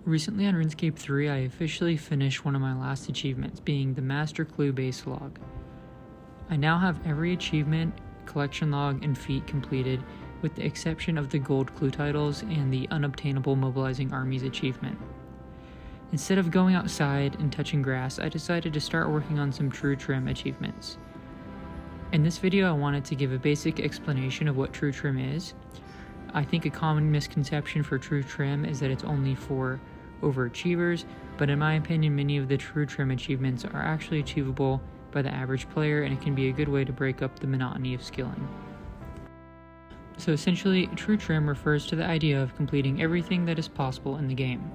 Recently on Runescape 3, I officially finished one of my last achievements, being the Master Clue base log. I now have every achievement, collection log, and feat completed, with the exception of the gold clue titles and the unobtainable mobilizing armies achievement. Instead of going outside and touching grass, I decided to start working on some true trim achievements. In this video, I wanted to give a basic explanation of what true trim is. I think a common misconception for true trim is that it's only for overachievers, but in my opinion, many of the true trim achievements are actually achievable by the average player, and it can be a good way to break up the monotony of skilling. So essentially, true trim refers to the idea of completing everything that is possible in the game.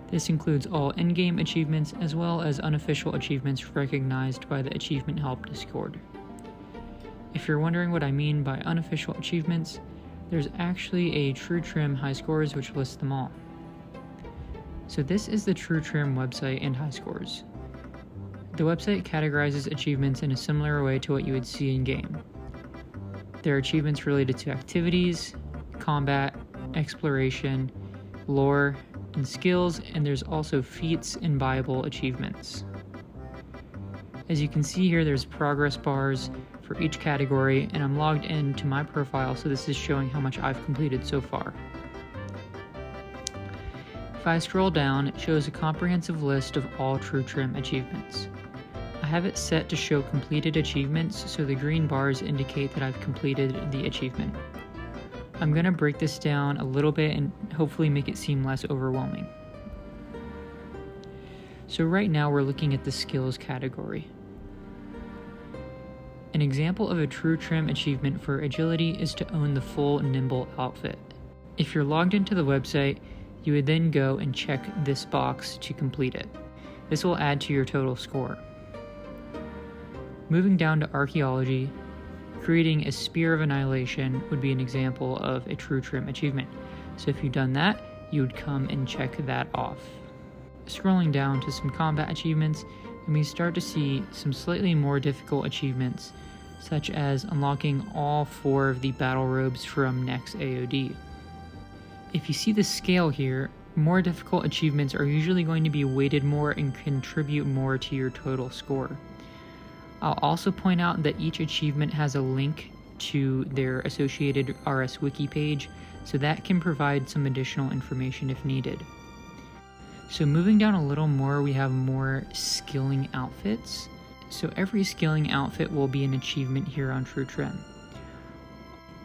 This includes all in-game achievements as well as unofficial achievements recognized by the Achievement Help Discord. If you're wondering what I mean by unofficial achievements, there's actually a True Trim high scores which lists them all. So this is the True Trim website and high scores. The website categorizes achievements in a similar way to what you would see in game. There are achievements related to activities, combat, exploration, lore, and skills, and there's also feats and buyable achievements. As you can see here, there's progress bars for each category, and I'm logged into my profile, so this is showing how much I've completed so far. If I scroll down, it shows a comprehensive list of all True Trim achievements. I have it set to show completed achievements, so the green bars indicate that I've completed the achievement. I'm going to break this down a little bit and hopefully make it seem less overwhelming. So right now we're looking at the skills category. An example of a true trim achievement for agility is to own the full nimble outfit. If you're logged into the website, you would then go and check this box to complete it. This will add to your total score. Moving down to archaeology, creating a Spear of Annihilation would be an example of a true trim achievement. So if you've done that, you would come and check that off. Scrolling down to some combat achievements, and we start to see some slightly more difficult achievements, such as unlocking all 4 of the battle robes from next AOD. If you see the scale here, more difficult achievements are usually going to be weighted more and contribute more to your total score. I'll also point out that each achievement has a link to their associated RS Wiki page, so that can provide some additional information if needed. So moving down a little more, we have more skilling outfits. So every skilling outfit will be an achievement here on True Trim.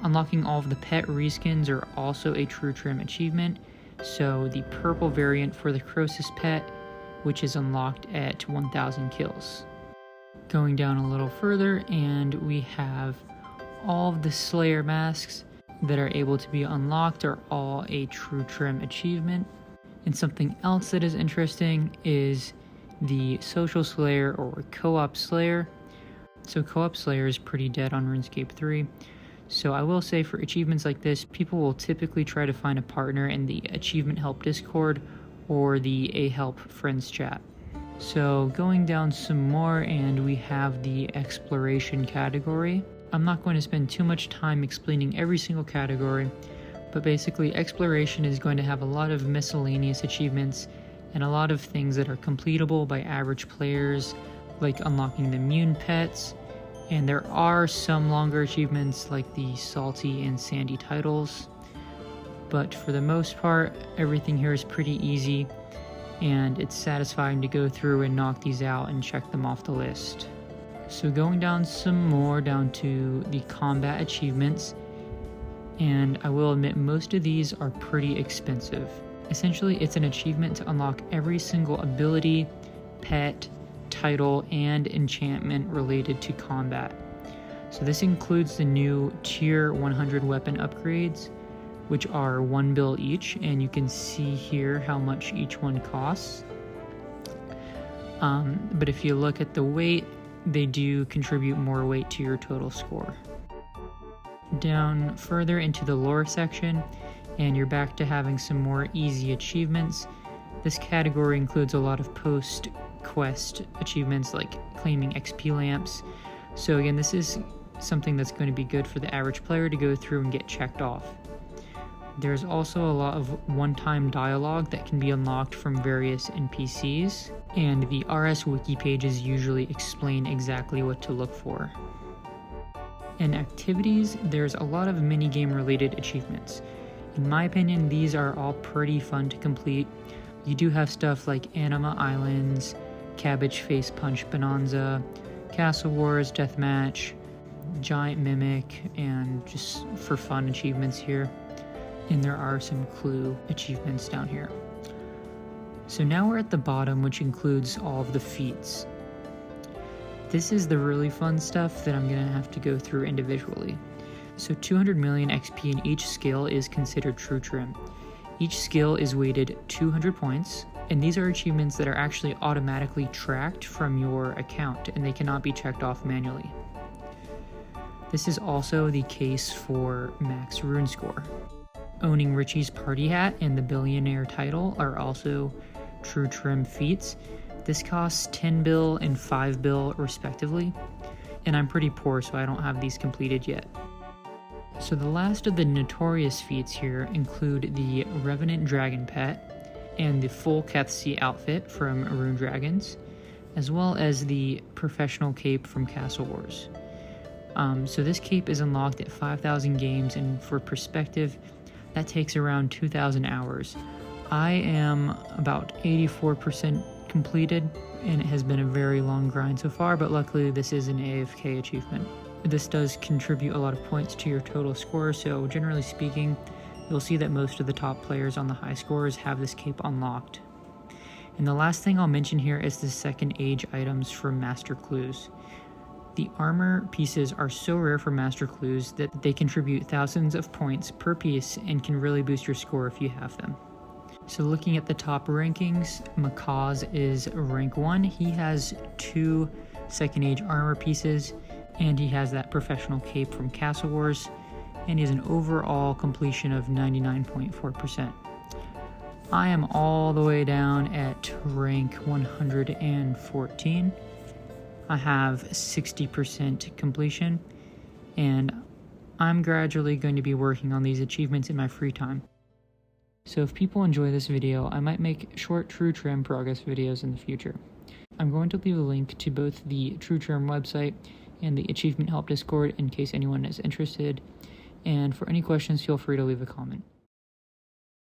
Unlocking all of the pet reskins are also a True Trim achievement. So the purple variant for the Croesus pet, which is unlocked at 1000 kills. Going down a little further, and we have all of the Slayer masks that are able to be unlocked are all a True Trim achievement. And something else that is interesting is the Social Slayer or Co-op Slayer. So Co-op Slayer is pretty dead on RuneScape 3. So I will say for achievements like this, people will typically try to find a partner in the Achievement Help Discord or the AHelp Friends chat. So going down some more, and we have the exploration category. I'm not going to spend too much time explaining every single category, but basically exploration is going to have a lot of miscellaneous achievements and a lot of things that are completable by average players, like unlocking the immune pets, and there are some longer achievements like the salty and sandy titles, but for the most part everything here is pretty easy, and it's satisfying to go through and knock these out and check them off the list. So going down some more, down to the combat achievements, and I will admit most of these are pretty expensive. Essentially, it's an achievement to unlock every single ability, pet, title, and enchantment related to combat. So this includes the new tier 100 weapon upgrades, which are 1 bill each, and you can see here how much each one costs. But if you look at the weight, they do contribute more weight to your total score. Down further into the lore section, and you're back to having some more easy achievements. This category includes a lot of post-quest achievements like claiming XP lamps. So again, this is something that's going to be good for the average player to go through and get checked off. There's also a lot of one-time dialogue that can be unlocked from various NPCs, and the RS wiki pages usually explain exactly what to look for. In activities, there's a lot of minigame related achievements. In my opinion, these are all pretty fun to complete. You do have stuff like Anima Islands, Cabbage Face Punch Bonanza, Castle Wars Deathmatch, Giant Mimic, and just for fun achievements here. And there are some clue achievements down here. So now we're at the bottom, which includes all of the feats. This is the really fun stuff that I'm gonna have to go through individually. So 200 million XP in each skill is considered true trim. Each skill is weighted 200 points, and these are achievements that are actually automatically tracked from your account, and they cannot be checked off manually. This is also the case for max rune score. Owning Richie's party hat and the billionaire title are also true trim feats. This costs 10 bill and 5 bill respectively, and I'm pretty poor so I don't have these completed yet. So the last of the notorious feats here include the Revenant Dragon Pet and the full Kethsi outfit from Rune Dragons, as well as the professional cape from Castle Wars. So this cape is unlocked at 5,000 games, and for perspective, that takes around 2,000 hours. I am about 84% completed, and it has been a very long grind so far, but luckily this is an AFK achievement. This does contribute a lot of points to your total score, so generally speaking, you'll see that most of the top players on the high scores have this cape unlocked. And the last thing I'll mention here is the second age items from Master Clues. The armor pieces are so rare for Master Clues that they contribute thousands of points per piece and can really boost your score if you have them. So looking at the top rankings, Makaz is rank 1. He has 2 second age armor pieces, and he has that professional cape from Castle Wars, and he has an overall completion of 99.4%. I am all the way down at rank 114. I have 60% completion, and I'm gradually going to be working on these achievements in my free time. So if people enjoy this video, I might make short True Trim progress videos in the future. I'm going to leave a link to both the True Trim website and the Achievement Help Discord in case anyone is interested, and for any questions, feel free to leave a comment.